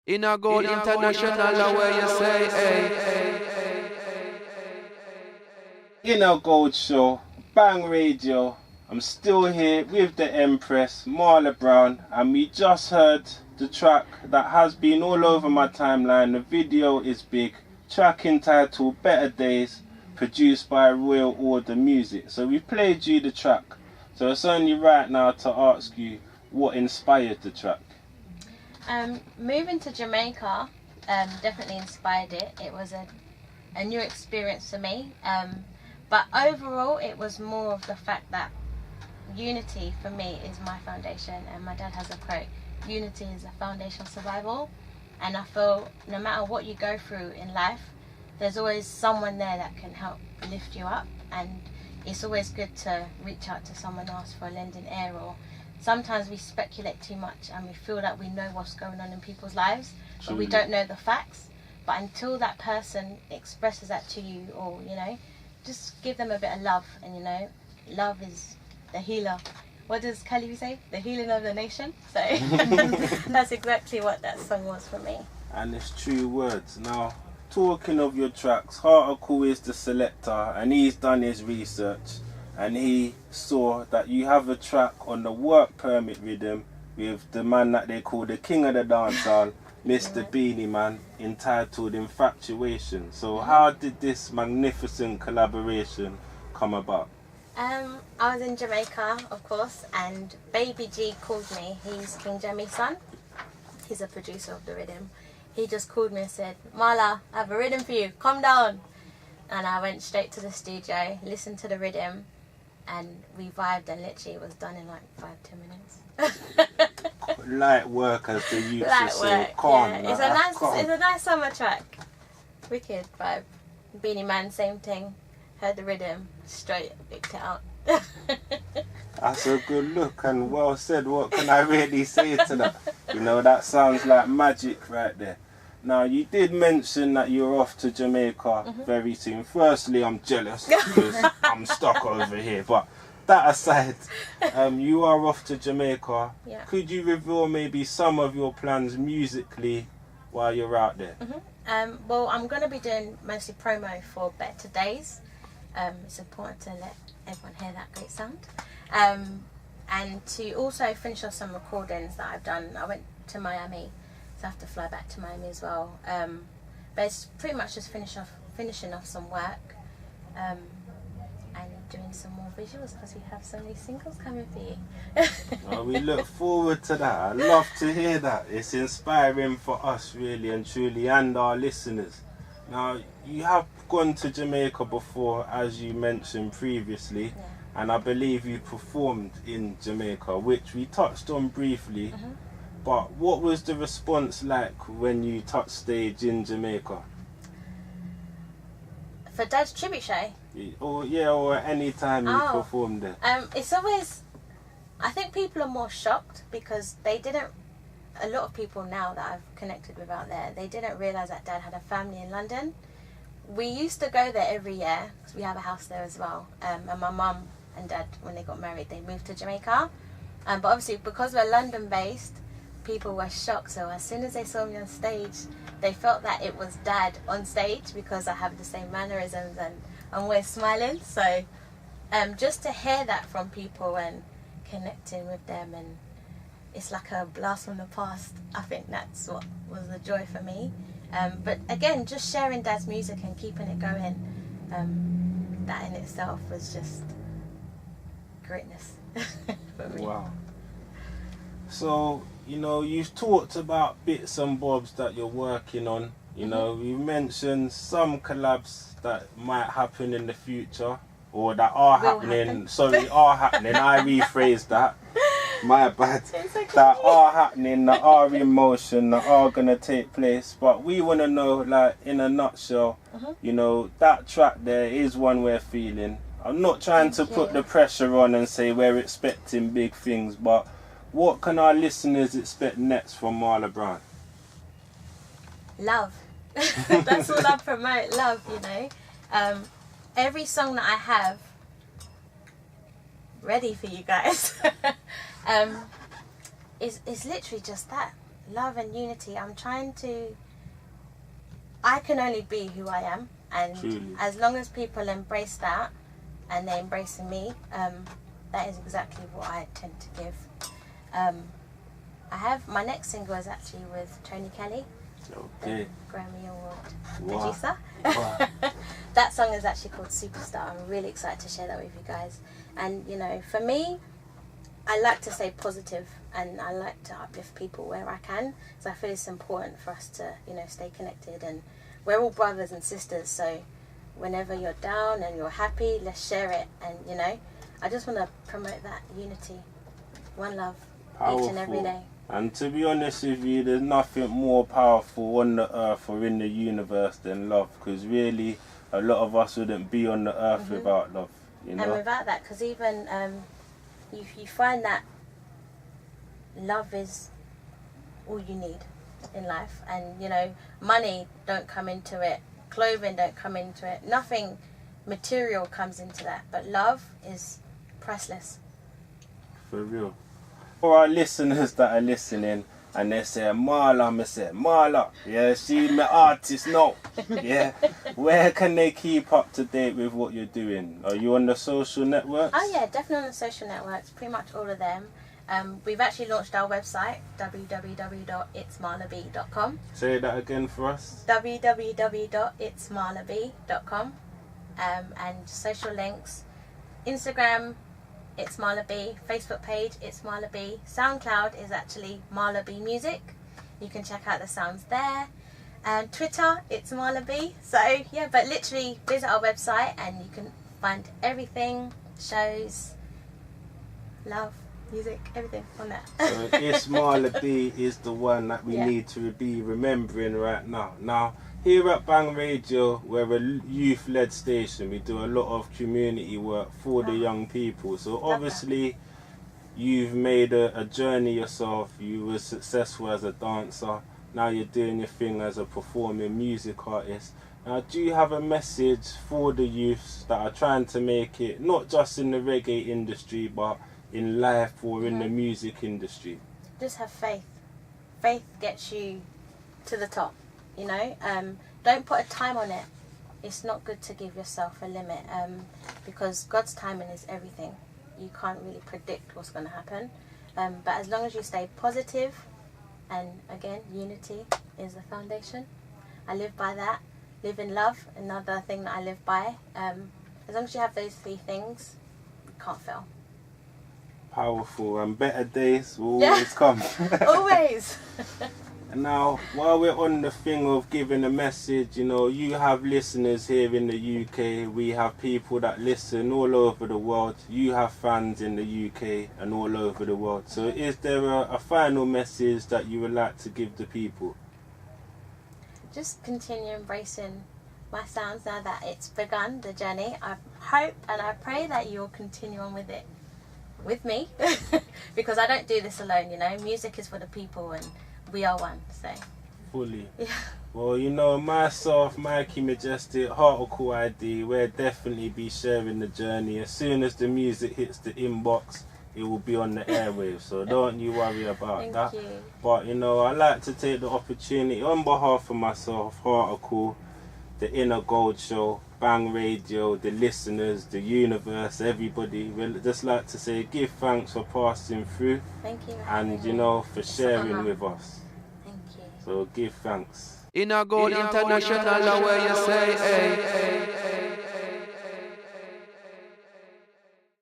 In a go international, where you say, hey. Inner Gold Show, Bang Radio. I'm still here with the Empress, Marla Brown, and we just heard the track that has been all over my timeline. The video is big. Track entitled Better Days, produced by Royal Order Music. So we played you the track. So it's only right now to ask you what inspired the track. Moving to Jamaica definitely inspired it. It was a new experience for me. But overall, it was more of the fact that unity for me is my foundation. And my dad has a quote, unity is the foundation of survival. And I feel no matter what you go through in life, there's always someone there that can help lift you up. And it's always good to reach out to someone else for a lending ear. Or sometimes we speculate too much and we feel that we know what's going on in people's lives, but we don't know the facts. But until that person expresses that to you, or, you know, just give them a bit of love. And, you know, love is the healer. What does Kelly say? The healing of the nation. So that's exactly what that song was for me. And it's true words. Now, talking of your tracks, Hearticald is the selector, and he's done his research, and he saw that you have a track on the work permit rhythm with the man that they call the king of the dancehall, Mr. Beanie Man, entitled Infatuation. So how did this magnificent collaboration come about? I was in Jamaica, of course, and Baby G called me. He's King Jemmy's son. He's a producer of the rhythm. He just called me and said, Marla, I have a rhythm for you, come down. And I went straight to the studio, listened to the rhythm, and we vibed, and literally it was done in like 5-10 minutes. Light work, as they used to say. Calm, yeah. It's a nice summer track. Wicked vibe. Beanie Man, same thing. Heard the rhythm, straight picked it out. That's a good look and well said. What can I really say to that? You know, that sounds like magic right there. Now, you did mention that you're off to Jamaica very soon. Firstly, I'm jealous because I'm stuck over here. But that aside, you are off to Jamaica. Yeah. Could you reveal maybe some of your plans musically while you're out there? Well, I'm going to be doing mostly promo for Better Days. It's important to let everyone hear that great sound. And to also finish off some recordings that I've done. I went to Miami, so I have to fly back to Miami as well. But it's pretty much just finishing off some work and doing some more visuals, because we have so many singles coming for you. Well, we look forward to that. I love to hear that. It's inspiring for us, really and truly, and our listeners. Now, you have gone to Jamaica before, as you mentioned previously, and I believe you performed in Jamaica, which we touched on briefly. But what was the response like when you touched stage in Jamaica? For Dad's tribute show? Or any time you performed there. It's always, I think people are more shocked because they didn't, a lot of people now that I've connected with out there, they didn't realise that Dad had a family in London. We used to go there every year because we have a house there as well. And my mum and Dad, when they got married, they moved to Jamaica. But obviously, because we're London based, people were shocked. So as soon as they saw me on stage, they felt that it was Dad on stage because I have the same mannerisms and I'm always smiling. So just to hear that from people and connecting with them, and it's like a blast from the past. I think that's what was the joy for me. But again, just sharing Dad's music and keeping it going, that in itself was just greatness for me. Wow. So, you know, you've talked about bits and bobs that you're working on. You know, you mentioned some collabs that might happen in the future, or that are happening. Sorry, are happening. I rephrased that. My bad. Okay. That are happening, that are in motion, that are going to take place. But we want to know, like, in a nutshell, you know, that track there is one we're feeling. I'm not trying to put the pressure on and say we're expecting big things, but what can our listeners expect next from Marla Brown? Love. That's all I promote, love, you know. Every song that I have ready for you guys is literally just that. love and unity. I can only be who I am, and Truly. as long as people embrace that, and they embrace me, that is exactly what I tend to give. My next single is actually with Tony Kelly, Okay. the Grammy Award Wow. producer. Wow. That song is actually called Superstar. I'm really excited to share that with you guys. And for me, I like to stay positive, and I like to uplift people where I can. So I feel it's important for us to stay connected, and we're all brothers and sisters. So whenever you're down and you're happy, let's share it. And I just want to promote that unity, one love, each and every day. And to be honest with you, there's nothing more powerful on the earth or in the universe than love, because really a lot of us wouldn't be on the earth without love, And without that, because even you find that love is all you need in life, and money don't come into it, clothing don't come into it, nothing material comes into that, but love is priceless. For real. For our listeners that are listening and they say, Marla, I say, Marla, yeah, she my artist now. Yeah. Where can they keep up to date with what you're doing? Are you on the social networks? Oh yeah, definitely on the social networks, pretty much all of them. We've actually launched our website, www.itsmarlab.com. Say that again for us. www.itsmarlab.com. And social links, Instagram, It's Marla B, Facebook page, It's Marla B, SoundCloud is actually Marla B Music. You can check out the sounds there. And Twitter, It's Marla B. So yeah, but literally visit our website and you can find everything, shows, love, music, everything on there. So It's Marla B is the one that we Yeah. need to be remembering right now. Now, here at Bang Radio, we're a youth-led station. We do a lot of community work for the young people. So obviously, you've made a journey yourself. You were successful as a dancer. Now you're doing your thing as a performing music artist. Now, do you have a message for the youths that are trying to make it, not just in the reggae industry, but in life or in the music industry? Just have faith. Faith gets you to the top, Don't put a time on it. It's not good to give yourself a limit, because God's timing is everything. You can't really predict what's going to happen. But as long as you stay positive, and again, unity is the foundation. I live by that. Live in love, another thing that I live by. As long as you have those three things, you can't fail. Powerful, and better days will always come. Always. Now, while we're on the thing of giving a message, you have listeners here in the UK, we have people that listen all over the world, you have fans in the UK and all over the world. So is there a final message that you would like to give the people? Just continue embracing my sounds now that it's begun, the journey. I hope and I pray that you'll continue on with it with me, because I don't do this alone, Music is for the people and we are one, so. Fully. Yeah. Well, myself, Mikey Majestic, hearticald ID, we'll definitely be sharing the journey. As soon as the music hits the inbox, it will be on the airwaves, so don't you worry about that. Thank you. But, I'd like to take the opportunity on behalf of myself, hearticald, the Inner Gold Show, Bang Radio, the listeners, the universe, everybody. We'd just like to say give thanks for passing through. Thank you. And, for sharing with us. Thank you. So give thanks. In a gold international, where you say, hey.